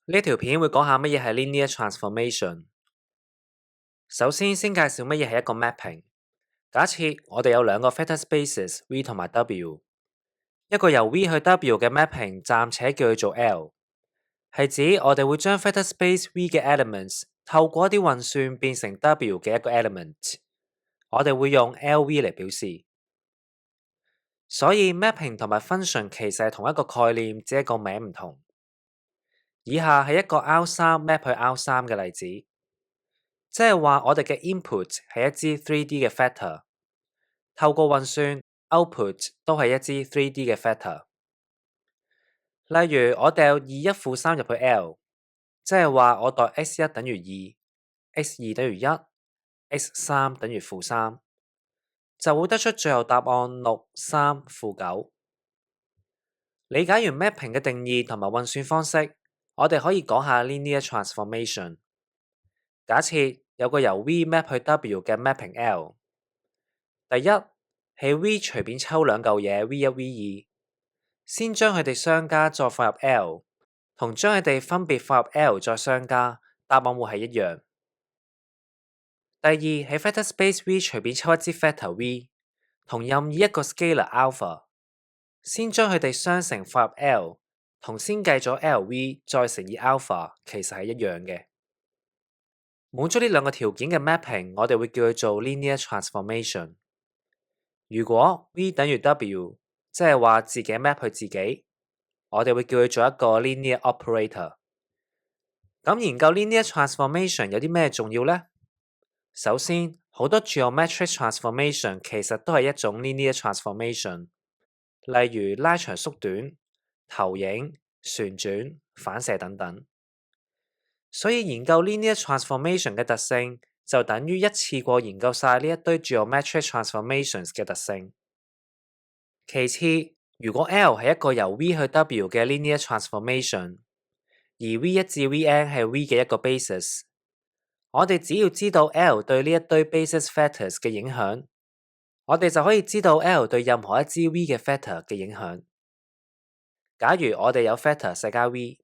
呢條片會講下乜嘢係 linear transformation。首先介紹乜嘢係一個 mapping。假設我哋有兩個 vector spaces V 同埋 W， 一個由 V 去 W 嘅 mapping， 暫且叫佢做 L， 係指我哋會將 vector space V 嘅 elements 透過一啲運算變成 W 嘅一個 element， 我哋會用 LV 嚟表示。所以 mapping 同埋 function 其實係同一個概念，只係個名唔同。以下係一個 R3 map 去 R3 嘅例子。即係話我哋嘅 input 係一支 3D 嘅 vector， 透過運算 output 都係一支 3D 嘅 vector。例如我掉2 1負3入去 L， 即係話我代 x1 等於2 x2 等於1 x3 等於負3，就會得出最後答案6 3負9。理解完 mapping 嘅定義同埋運算方式，我哋可以講下 linear transformation。假設有個由 V map 去 W 嘅 mapping L， 第一係 V 隨便抽兩嚿嘢 V1 V2， 先將佢哋相加再放入 L， 同將佢哋分別放入 L 再相加，答案會係一樣。第二係 vector space V 隨便抽一支 vector V， 同任意一個 scalar alpha， 先將佢哋相乘放入 L， 同先計咗 LV 再乘以 alpha 其實係一樣嘅。滿足呢兩個條件嘅 mapping， 我哋會叫佢做 linear transformation。如果 V 等於 W， 即係話自己 map 去自己，我哋會叫佢做一個 linear operator。咁研究 linear transformation 有啲咩重要呢？首先，好多 geometric transformation 其實都係一種 linear transformation， 例如拉長縮短、投影、旋轉、反射等等。所以研究 linear transformation 嘅特性，就等於一次過研究晒呢一堆 geometric transformations 嘅特性。其次，如果 L 係一個由 V 去 W 嘅 linear transformation， 而 V1 至 Vn 係 V 嘅一個 basis， 我哋只要知道 L 對呢一堆 basis factors 嘅影響，我哋就可以知道 L 對任何一支 V 嘅 factor 嘅影響。假如我哋有 factor 細加 V，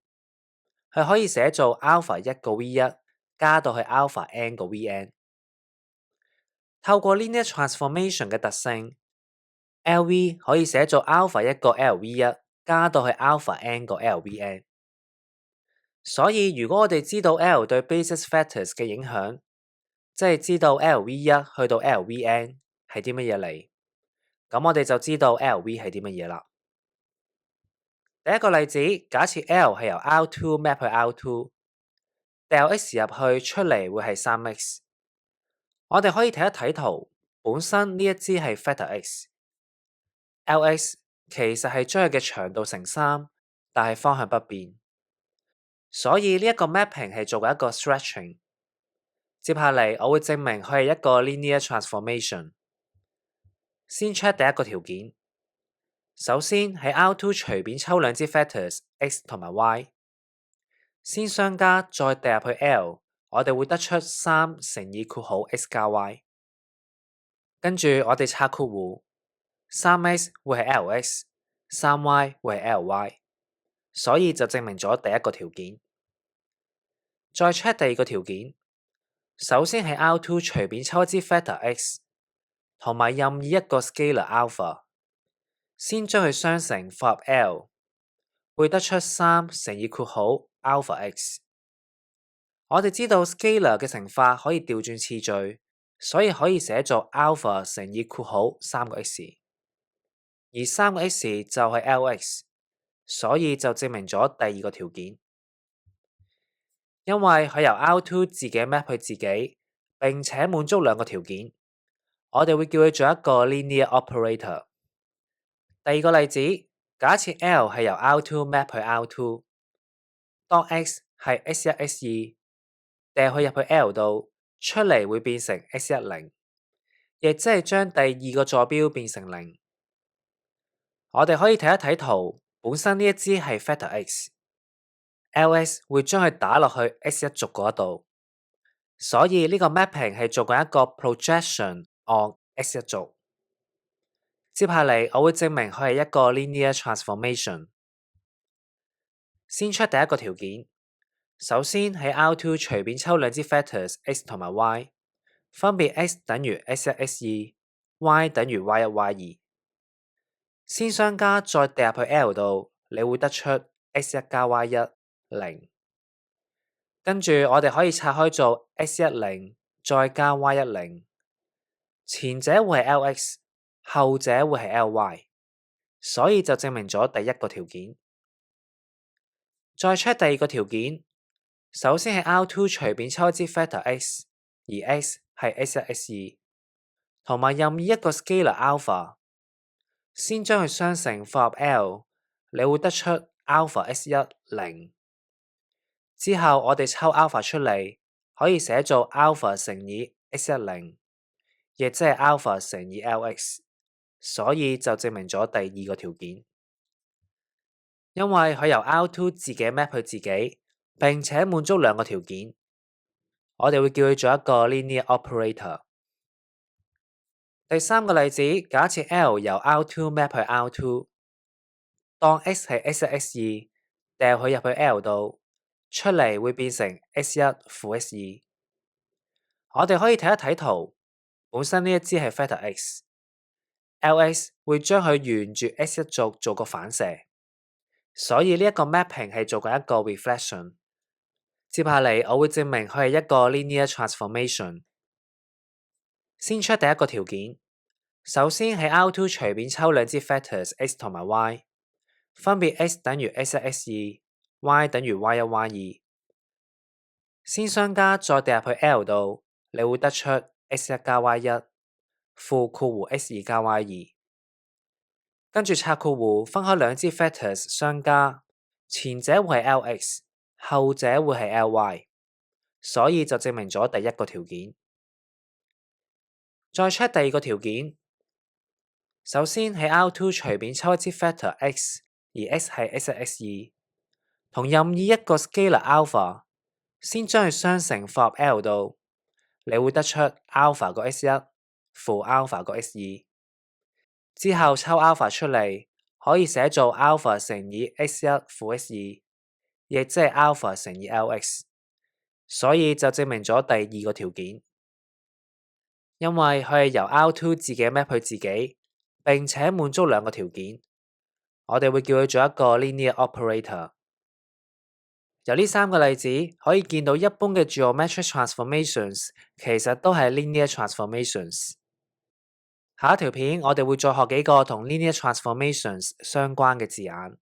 係可以寫做 alpha 1個 V1 加到去 alpha n 個 Vn。透過 linear transformation 嘅特性， LV 可以寫做 alpha 1個 LV1 加到去 alpha n 個 LVn。所以如果我哋知道 L 對 basis factors 嘅影響，即係知道 LV1 去到 LVn 係啲乜嘢嚟，咁我哋就知道 LV 係啲乜嘢啦。第一個例子，假設 L 係由 R2 map 去 R2， 掉 x 入去出嚟會係 3x。我哋可以睇一睇圖，本身呢一支係 vector x，LX 其實係將佢嘅長度乘3，但係方向不變。所以呢一個 mapping 係做緊一個 stretching。接下嚟我會證明佢係一個 linear transformation。先 check 第一個條件。首先喺 R2 隨便抽兩支 vectors x 同埋 y， 先相加再掉入去 L， 我哋會得出3乘以括號 x 加 y。跟住我哋拆括弧，3x 會係 LX，3y 會係 LY， 所以就證明咗第一個條件。再 check 第二個條件。首先係 R2 隨便抽一支 vector x， 同埋任意一個 scalar alpha， 先將佢相乘放入 L， 會得出3乘以括號 alpha x。我哋知道 scalar 嘅乘法可以調轉次序，所以可以寫作 alpha 乘以括號3個 x， 而3個 x 就係 LX， 所以就證明咗第二個條件。因為佢由 R2 自己 map 去自己，並且滿足兩個條件，我哋會叫佢做一個 linear operator。第二個例子，假設 L 係由 R2 map 去 R2， 當 x 係 x1 x2， 掉佢入去 L 度，出嚟會變成 x10， 亦即係將第二個坐標變成0。我哋可以睇一睇圖，本身呢一支係 vector x，LX 會將佢打落去 x1 軸嗰度，所以呢個 mapping 係做緊一個 projection on x1 軸。接下嚟我會證明佢係一個 linear transformation。先出第一個條件，首先喺 R2 隨便抽兩支 factors x 同埋 y， 分別 x 等於 x1、x2，y 等於 y1、y2。先相加再掟入去 L 度，你會得出 x1 加 y1 0。跟住我哋可以拆開做 x10再加 y10， 前者會係 Lx， 後者會係 Ly， 所以就證明咗第一個條件。再 check 第二個條件，首先喺 R2 隨便抽一支 factor x， 而 x 係 x1、x2， 同埋任意一個 scalar alpha， 先將佢雙乘放入 L， 你會得出 alpha x1 0。之後我哋抽 alpha 出嚟，可以寫做 alpha 乘以 x10， 亦即係 alpha 乘以 Lx， 所以就證明咗第二個條件。因為佢由 R2 自己 map 去自己，並且滿足兩個條件，我哋會叫佢做一個 linear operator。第三個例子，假設 L 由 R2 map 去 R2， 當 x 係 x1、x2， 掉佢入去 L 度，出嚟會變成 x1 負 x2。我哋可以睇一睇圖，本身呢一支係 factor x，Lx 會將佢沿住 x1 軸做個反射，所以呢一個 mapping 係做緊一個 reflection。接下嚟我會證明佢係一個 linear transformation。先出第一個條件，首先喺 R2 隨便抽兩支 factors x 同埋 y， 分別 x 等於 x1、x2，y 等於 y1、y2。先相加再掟入去 L 度，你會得出 x1 加 y1 負括弧 x2 加 y2。跟住拆括弧分開兩支 factors 相加，前者會係 Lx， 後者會係 Ly， 所以就證明咗第一個條件。再 check 第二個條件，首先喺 R2 隨便抽一支 factor x， 而 x 係 x1、x2， 同任意一個 scalar alpha， 先將佢雙乘放入 L 度，你會得出 alpha 個 x1 負 alpha 個 x2。之後抽 alpha 出嚟，可以寫做 alpha 乘以 x1 負 x2， 亦即係 alpha 乘以 Lx， 所以就證明咗第二個條件。因為佢係由 R2 自己 map 去自己，並且滿足兩個條件，我哋會叫佢做一個 linear operator。由呢三個例子可以見到，一般嘅 geometric transformations 其實都係 linear transformations。下一條片我哋會再學幾個同 linear transformations 相關嘅字眼。